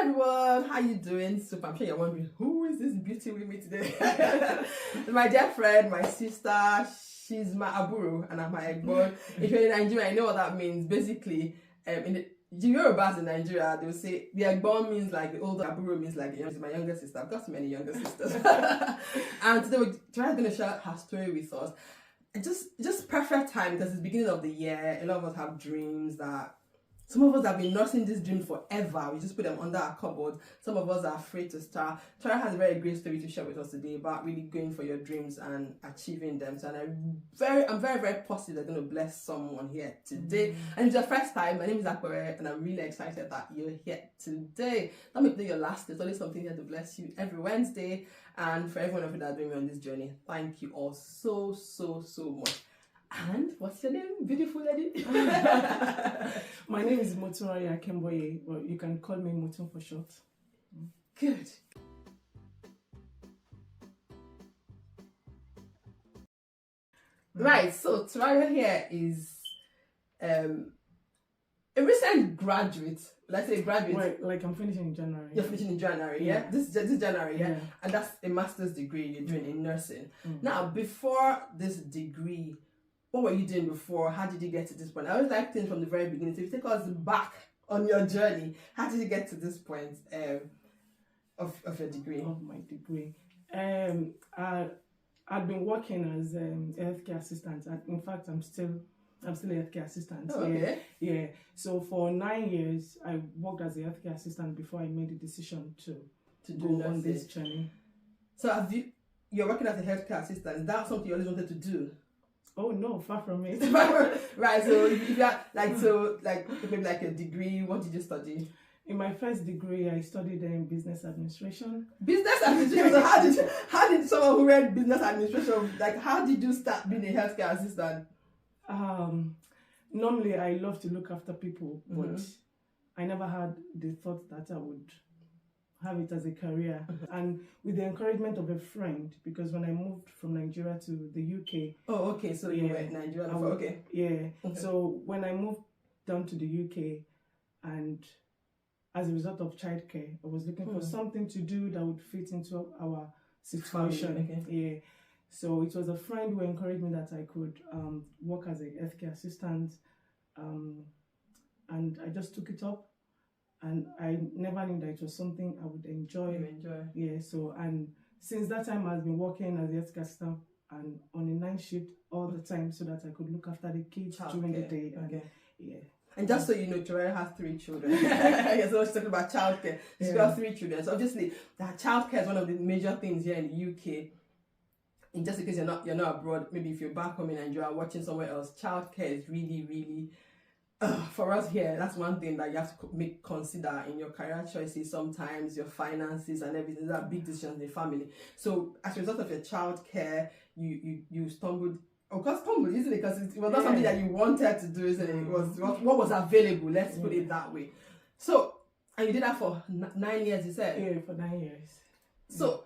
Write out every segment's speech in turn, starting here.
everyone, how you doing? So I'm sure you're wondering, who is this beauty with me today? My dear friend, my sister, she's my aburu and I'm my egbon. If you're in Nigeria, you know what that means. Basically, in the Yorubas in Nigeria, they'll say the egbon means like the older, aburu means like the youngest. My younger sister. I've got so many younger sisters. And today we're going to share her story with us. Just perfect time because it's the beginning of the year. A lot of us have dreams that some of us have been nursing this dream forever. We just put them under our cupboard. Some of us are afraid to start. Tara has a very great story to share with us today about really going for your dreams and achieving them. So I'm very positive they're going to bless someone here today. And if it's your first time, my name is Akbore and I'm really excited that you're here today. Don't make it your last. There's always something here to bless you every Wednesday. And for everyone of you that are doing me on this journey, thank you all so much. And what's your name, beautiful lady? My name is Motunrayo Akinboye, but you can call me Motun for short. Good. Right, so Turayo here is a recent graduate. Let's say graduate. Well, like I'm finishing in January. You're finishing in January, yeah? This January, yeah? Yeah. And that's a master's degree you're doing in nursing. Now, before this degree, what were you doing before? How did you get to this point? I always like things from the very beginning. So if you take us back on your journey, how did you get to this point of your degree? Of my degree. I've been working as a healthcare assistant. In fact, I'm still a healthcare assistant. Oh, okay. Yeah. So for 9 years, I worked as a healthcare assistant before I made the decision to go on this journey. So you're working as a healthcare assistant. Is that something you always wanted to do? Oh no, far from it. Right. So if you got maybe like a degree, what did you study? In my first degree, I studied business administration. Business administration. So how did someone who read business administration, like how did you start being a healthcare assistant? Normally I love to look after people, but I never had the thought that I would have it as a career. And with the encouragement of a friend, because when I moved from Nigeria to the UK. Oh, okay. So you were in Nigeria before, okay. Yeah. Okay. So when I moved down to the UK, and as a result of childcare, I was looking for something to do that would fit into our situation. Okay. Yeah. So it was a friend who encouraged me that I could work as a healthcare assistant, and I just took it up. And I never knew that it was something I would enjoy. Yeah, so, and since that time I've been working as a healthcare assistant and on a night shift all the time so that I could look after the kids during the day. And, yeah. And just so you know, Teresa has 3 children. Yeah, so she's talking about childcare. She's got 3 children. So obviously, that childcare is one of the major things here in the UK. And just in case you're not abroad, maybe if you're back home in Nigeria watching somewhere else, childcare is really for us here, that's one thing that you have to consider in your career choices. Sometimes your finances and everything, these are big decisions in the family. So as a result of your childcare, you stumbled. Of course, stumbled, isn't it? Because it was not something that you wanted to do, isn't it? It was what was available. Let's put it that way. So, and you did that for 9 years, you said. Yeah, for 9 years. So,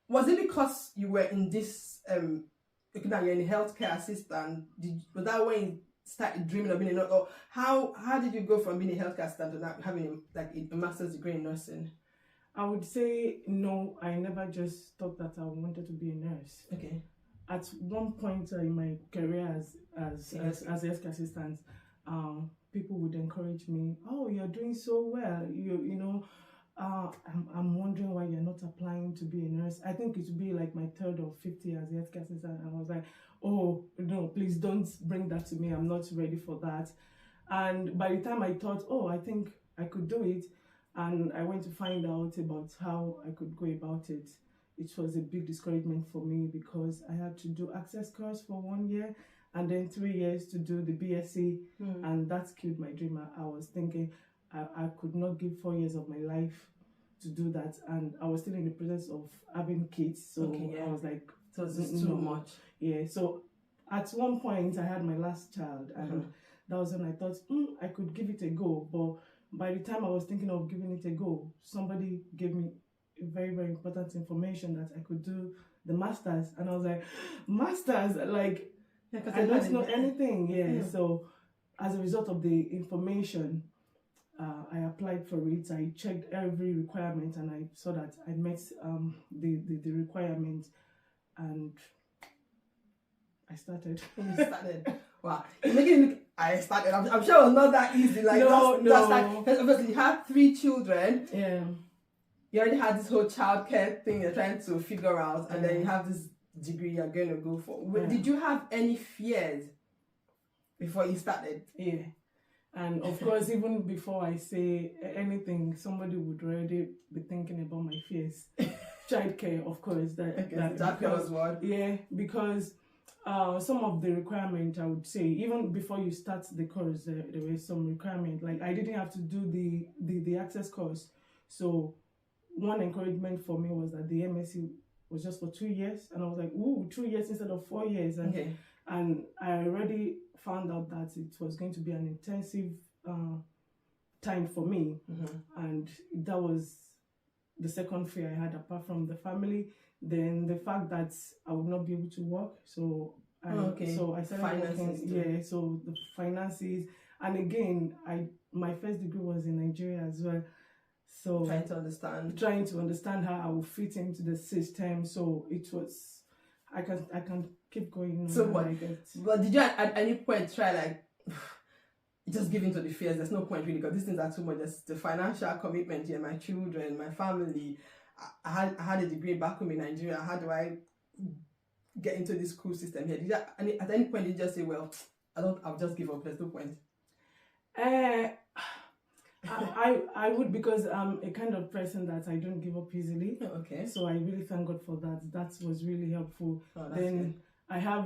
was it because you were in this? You're in a healthcare assistant. Was that when you started dreaming of being a nurse, or how did you go from being a healthcare assistant to not having a master's degree in nursing? I would say no. I never just thought that I wanted to be a nurse. Okay. At one point in my career as a healthcare assistant, people would encourage me. Oh, you're doing so well. You know. I'm wondering why you're not applying to be a nurse. I think it would be like my 3rd or 5th year as a healthcare assistant. I was like, oh, no, please don't bring that to me. I'm not ready for that. And by the time I thought, oh, I think I could do it, and I went to find out about how I could go about it, it was a big discouragement for me because I had to do access course for 1 year and then 3 years to do the BSc, and that killed my dream. I was thinking I could not give 4 years of my life to do that, and I was still in the process of having kids, so I was like, so it's too much. Yeah, so at one point I had my last child, and that was when I thought I could give it a go. But by the time I was thinking of giving it a go, somebody gave me very important information that I could do the masters, and I was like, masters, like I don't know anything. So as a result of the information, I applied for it. I checked every requirement, and I saw that I met the requirement, and I started. You started. Wow. You're making it look, I started. I'm sure it was not that easy. Like, that's like, because obviously you have 3 children. Yeah. You already had this whole childcare thing you're trying to figure out, and then you have this degree you're going to go for. Did you have any fears before you started? Yeah. And of course, even before I say anything, somebody would already be thinking about my fears. Childcare, of course. That was what? Yeah, because some of the requirement, I would say, even before you start the course, there were some requirement. Like, I didn't have to do the access course. So one encouragement for me was that the MSc was just for 2 years, and I was like, ooh, 2 years instead of 4 years. And I already found out that it was going to be an intensive time for me, and that was the second fear I had, apart from the family. Then the fact that I would not be able to work, so I started finances working. Yeah, so the finances, and again, my first degree was in Nigeria as well, so trying to understand how I would fit into the system. So it was, I can keep going. So much. But did you at any point try, like, just give in to the fears? There's no point really, because these things are too much. There's the financial commitment here, my children, my family. I had a degree back home in Nigeria. How do I get into this school system here? At any point did you just say, well, I'll just give up, there's no point? I would, because I'm a kind of person that I don't give up easily. Okay. So I really thank God for that. That was really helpful. Then good. I have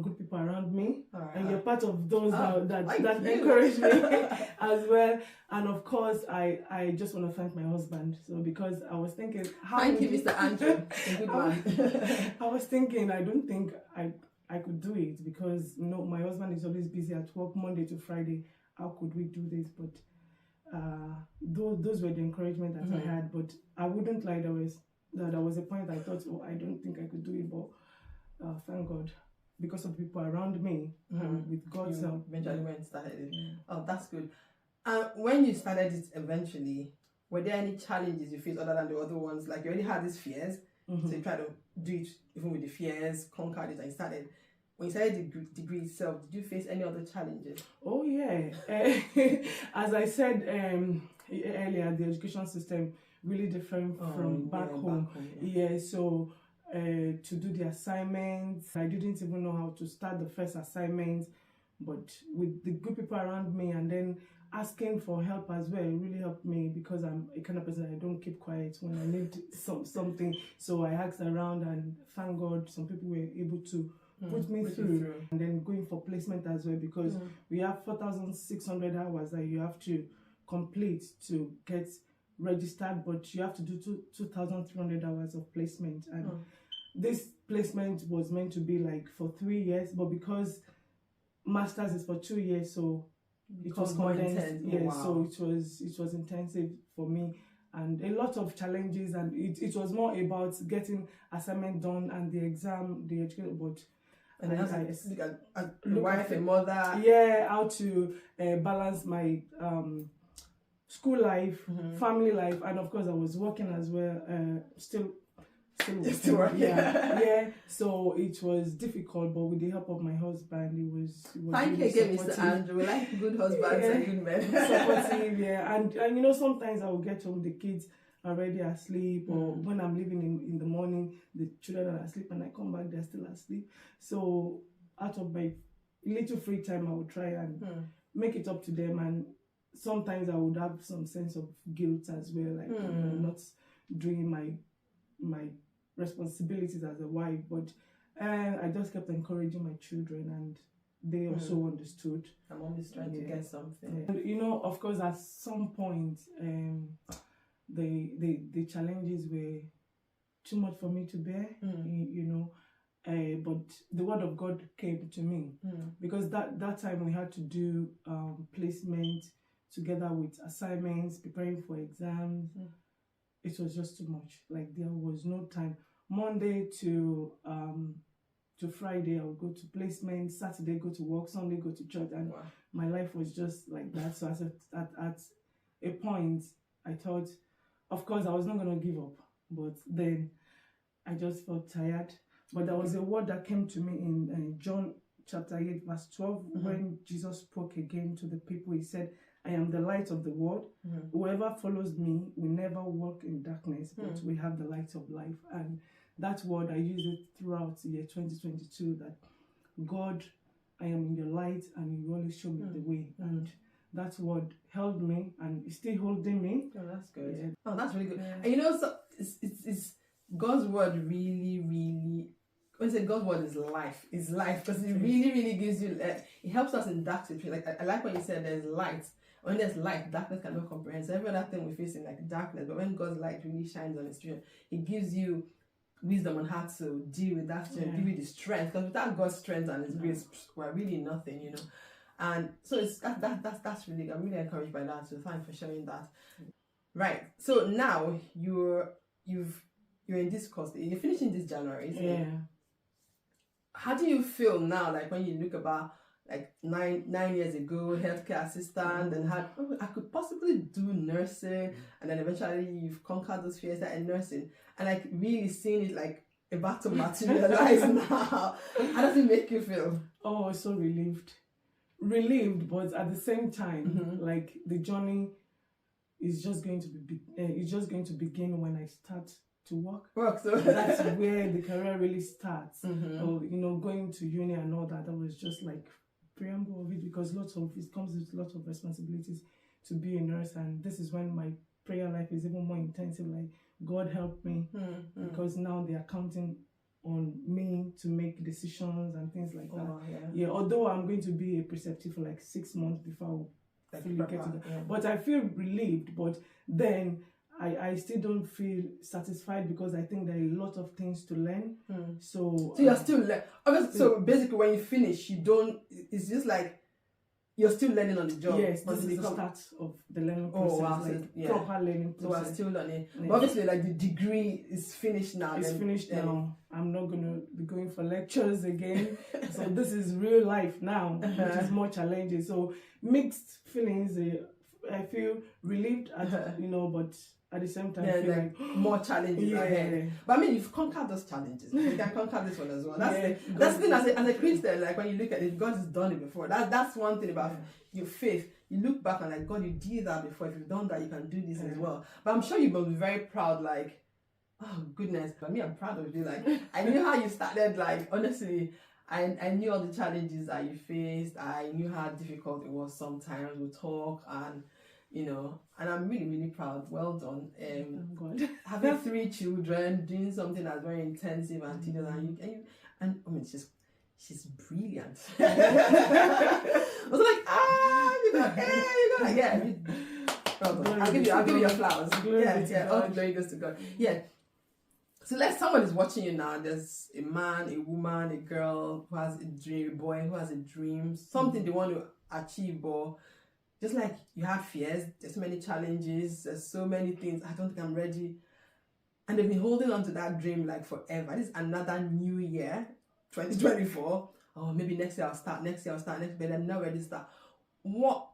good people around me, and you're part of those that encourage me as well. And of course, I just want to thank my husband. So because I was thinking, thank you, Mr. Andrew, a good man. I was thinking, I don't think I could do it, because my husband is always busy at work Monday to Friday. How could we do this? But those were the encouragement that I had. But I wouldn't lie, there was a point I thought, I don't think I could do it, but thank God, because of people around me, and with God's help, eventually went and started it. Oh, that's good. When you started it eventually, were there any challenges you faced other than the other ones? Like, you already had these fears, so you tried to do it even with the fears, conquered it, and started. When you started the degree itself, did you face any other challenges? Oh yeah. As I said earlier, the education system really different from back home. Yeah, so to do the assignments, I didn't even know how to start the first assignment, but with the good people around me, and then asking for help as well, really helped me, because I'm a kind of person, I don't keep quiet when I need something. So I asked around, and thank God some people were able to put me through. And then going for placement as well, because we have 4,600 hours that you have to complete to get registered, but you have to do 2,300 hours of placement. And this placement was meant to be like for 3 years, but because master's is for 2 years, so it was condensed. Yeah, so it was intensive for me, and a lot of challenges, and it was more about getting assignment done and the exam, the education, but and a wife, a mother. Yeah, how to balance my school life, family life, and of course I was working as well, still working. Yeah. So it was difficult, but with the help of my husband, it was thank really you again, Mr. Andrew. Like good husbands and good men. Supportive, yeah. And sometimes I will get home, the kids are already asleep, or when I'm leaving in the morning, the children are asleep, and I come back, they're still asleep. So out of my little free time, I would try and make it up to them. And sometimes I would have some sense of guilt as well, like not doing my responsibilities as a wife. But I just kept encouraging my children, and they also understood. I'm always trying to get something. And, of course, at some point, the challenges were too much for me to bear, but the word of God came to me, because that time we had to do placement together with assignments, preparing for exams. It was just too much. Like, there was no time. Monday to Friday, I would go to placement. Saturday, go to work. Sunday, go to church. And my life was just like that. So a point, I thought, of course, I was not going to give up. But then I just felt tired. But there was a word that came to me in John chapter 8, verse 12, when Jesus spoke again to the people. He said, I am the light of the world. Whoever follows me will never walk in darkness, but we have the light of life. And that word, I use it throughout the year 2022, that God, I am in your light and you always show me the way. And that word held me and is still holding me. Oh, that's good. Yeah. Oh, that's really good. Yeah. And you know, so it's God's word really, really. When I say God's word is life, it's life, because it really, really gives you. It helps us in dark situations. Like I like when you said there's light. When there's light, darkness cannot comprehend. So every other thing we face in like darkness, but when God's light really shines on His children, it gives you wisdom on how to deal with that, give you the strength. Because without God's strength and His grace, we're really nothing, you know. And so it's that's really, I'm really encouraged by that. So thanks for sharing that. Right. So now you're in this course. You're finishing this January, isn't it? How do you feel now? Like when you look about like nine years ago, healthcare assistant, and had I could possibly do nursing, and then eventually you've conquered those fears that in nursing, and like really seeing it like about to materialize now. How does it make you feel? Oh, so relieved, but at the same time, like the journey is just going to begin when I start to work. So that's where the career really starts. Or, you know, going to uni and all that. That was just like preamble of it, because it comes with lots of responsibilities to be a nurse, and this is when my prayer life is even more intensive. Like, God help me, because now they are counting on me to make decisions and things like that. Yeah, although I'm going to be a preceptive for like 6 months before I fully get to that. But I feel relieved, but then I still don't feel satisfied, because I think there are a lot of things to learn. So you're still learning. So basically, when you finish, you don't. It's just like you're still learning on the job. Yes, this is the start of the learning process. Oh, wow. Like proper learning process. So we're still learning. But obviously, like the degree is finished now. It's finished now. I'm not gonna be going for lectures again. So this is real life now, which is more challenging. So mixed feelings. I feel relieved, but at the same time, I feel like more challenges ahead. But I mean, you've conquered those challenges. You can conquer this one as well. That's the thing as a Christian. Like when you look at it, God has done it before. That's one thing about your faith. You look back and like, God, you did that before. If you've done that, you can do this as well. But I'm sure you will be very proud. Like, oh goodness, but me, I'm proud of you. Like, I knew how you started. Like, honestly, I knew all the challenges that you faced. I knew how difficult it was sometimes. We talk and. And I'm really, really proud. Well done. Having 3 children, doing something that's very intensive and tedious, and I mean, she's brilliant. I was like, well done. I'll give you your flowers. All the glory goes to God. Yeah. So someone is watching you now. There's a man, a woman, a girl who has a dream, a boy who has a dream, something they want to achieve, or just like you have fears, there's so many challenges, there's so many things, I don't think I'm ready. And they've been holding on to that dream like forever. This is another new year, 2024. Oh, maybe next year I'll start, but they're not ready to start. What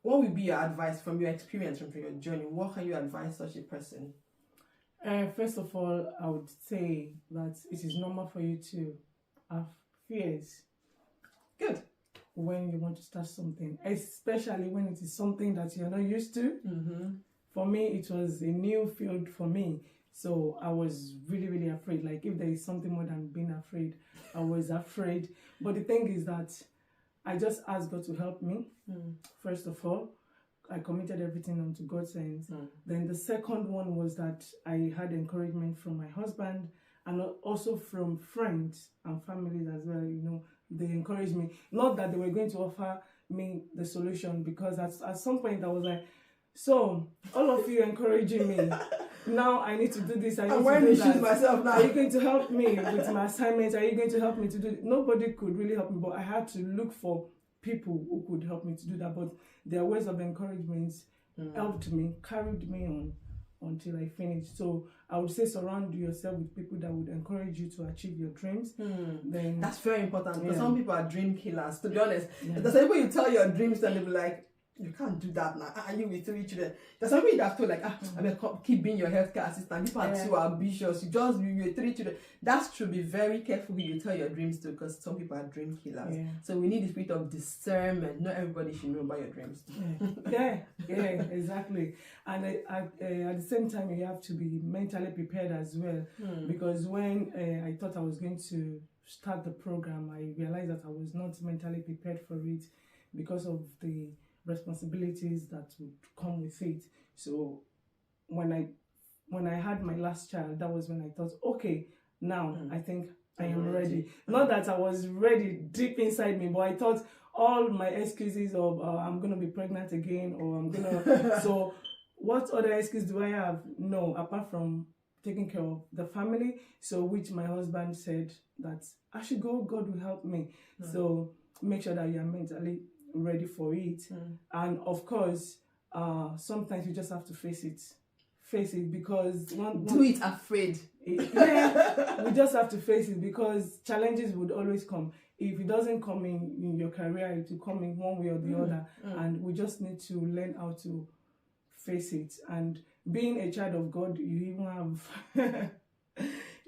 will be your advice from your experience, from your journey? What can you advise such a person? First of all, I would say that it is normal for you to have fears. Good. When you want to start something, especially when it is something that you're not used to. For me, it was a new field for me, so I was really, really afraid. Like, if there is something more than being afraid, I was afraid. But the thing is that I just asked God to help me. First of all, I committed everything onto God's hands. Then the second one was that I had encouragement from my husband and also from friends and families as well. They encouraged me. Not that they were going to offer me the solution, because at some point I was like, so all of you encouraging me, now I need to do this. I'm wearing the shoes myself now. Are you going to help me with my assignments? Are you going to help me to do it? Nobody could really help me, but I had to look for people who could help me to do that. But their words of encouragement helped me, carried me on until I finished. So I would say surround yourself with people that would encourage you to achieve your dreams. Then that's very important, because some people are dream killers, to be honest. There's people you tell your dreams and they'll be like, You can't do that now. You with 3 children. There's something you have to like, I mean, keep being your healthcare assistant. People are too ambitious. You just be with 3 children. That's true. Be very careful who you tell your dreams to, because some people are dream killers. Yeah. So we need the spirit of discernment. Not everybody should know about your dreams. Yeah, exactly. And at the same time, you have to be mentally prepared as well. Because when I thought I was going to start the program, I realized that I was not mentally prepared for it because of the responsibilities that would come with it. So when I had my last child, that was when I thought, okay, now I think I am ready. Not that I was ready deep inside me, but I thought all my excuses of I'm gonna be pregnant again, or I'm gonna so what other excuse do I have? No, apart from taking care of the family. So which my husband said that I should go, God will help me. So make sure that you are mentally ready for it. And of course, sometimes you just have to face it because do it afraid. We just have to face it because challenges would always come. If it doesn't come in your career, it will come in one way or the other, and we just need to learn how to face it. And being a child of God, you even have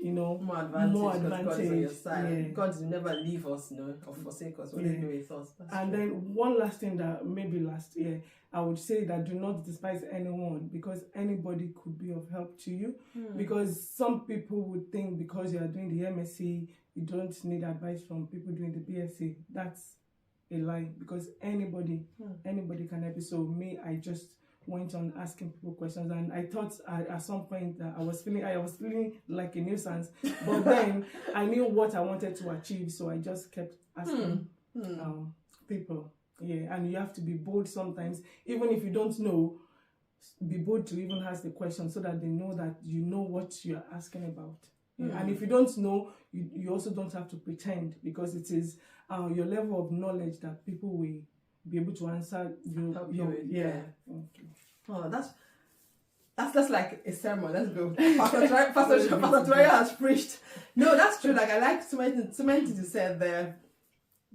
more advantage. God is on your side. Yeah. God will never leave us, or forsake us. Always be with us. And then one last thing that maybe last year, I would say that do not despise anyone, because anybody could be of help to you. Because some people would think because you are doing the MSc, you don't need advice from people doing the BSc. That's a lie, because anybody can help you. So me, I just went on asking people questions, and I thought at some point that I was feeling like a nuisance, but then I knew what I wanted to achieve, so I just kept asking people. Yeah, and you have to be bold sometimes, even if you don't know. Be bold to even ask the question so that they know that you know what you're asking about. And if you don't know, you also don't have to pretend, because it is your level of knowledge that people will be able to answer you. Okay. Oh, that's like a sermon. Let's go. Pastor Motunrayo has preached. No, that's true. Like, I like so many things you said there.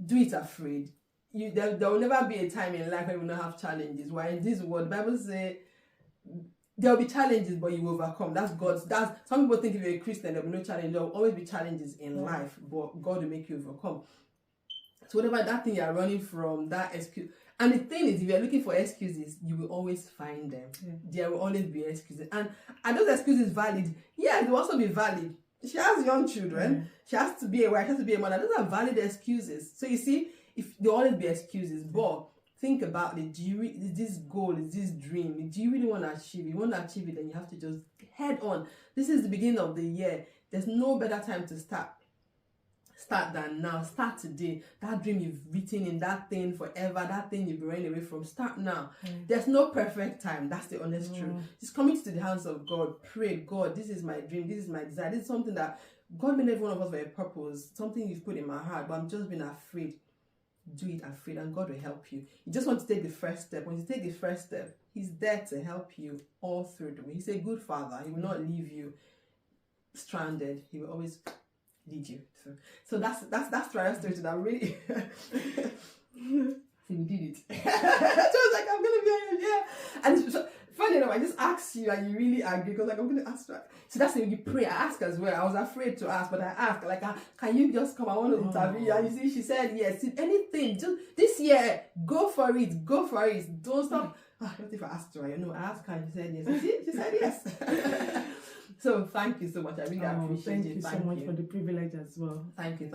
Do it afraid. There will never be a time in life where you will not have challenges. Why in this world, the Bible says there will be challenges, but you will overcome. That's God's. That's some people think if you're a Christian, there will be no challenge. There will always be challenges in life, but God will make you overcome. So whatever that thing you're running from, that excuse. And the thing is, if you're looking for excuses, you will always find them. There will always be excuses. And are those excuses valid? Yeah, they will also be valid. She has young children. She has to be a wife. She has to be a mother. Those are valid excuses. So you see, if there will always be excuses, but think about it. Is this goal, is this dream, do you really want to achieve it? You want to achieve it, then you have to just head on. This is the beginning of the year. There's no better time to start than now. Start today. That dream you've written in, that thing forever, that thing you've been running away from, start now. There's no perfect time. That's the honest truth. Just commit to the hands of God. Pray, God, this is my dream, this is my desire, this is something that God made every one of us for a purpose, something you've put in my heart, but I'm just being afraid. Do it afraid, and God will help you. You just want to take the first step. When you take the first step, He's there to help you all through the way. He's a good Father. He will not leave you stranded. He will always lead you. So that's Trial Story that really we did it. So I was like, I'm gonna be on your and so, funny enough, I just asked you and you really agree, because like I'm gonna ask her. So that's when you pray. I asked as well. I was afraid to ask, but I asked, like, can you just come? I want to interview you. And you see, she said yes. If anything, just this year, go for it. Go for it. Don't stop. What if I asked her? I asked her and she said yes. She said yes. So thank you so much. I really appreciate it. Thank you so much for the privilege as well. Thank you.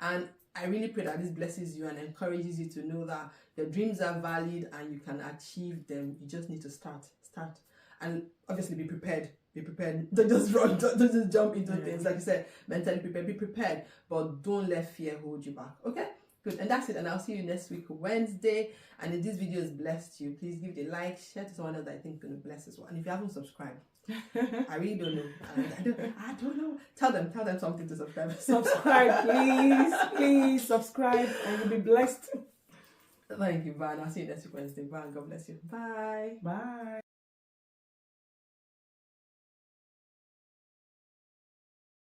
And I really pray that this blesses you and encourages you to know that your dreams are valid and you can achieve them. You just need to start. And obviously be prepared. Don't just run. Don't just jump into things. Like you said, mentally prepared. Be prepared. But don't let fear hold you back. Okay? Good. And that's it. And I'll see you next week, Wednesday. And if this video has blessed you, please give it a like. Share to someone else that I think is going to bless as well. And if you haven't subscribed, I really don't know. I don't know. Tell them something to subscribe. Subscribe, please subscribe, and you'll be blessed. Thank you, bye. I'll see you next week Wednesday. Bye. God bless you. Bye. Bye.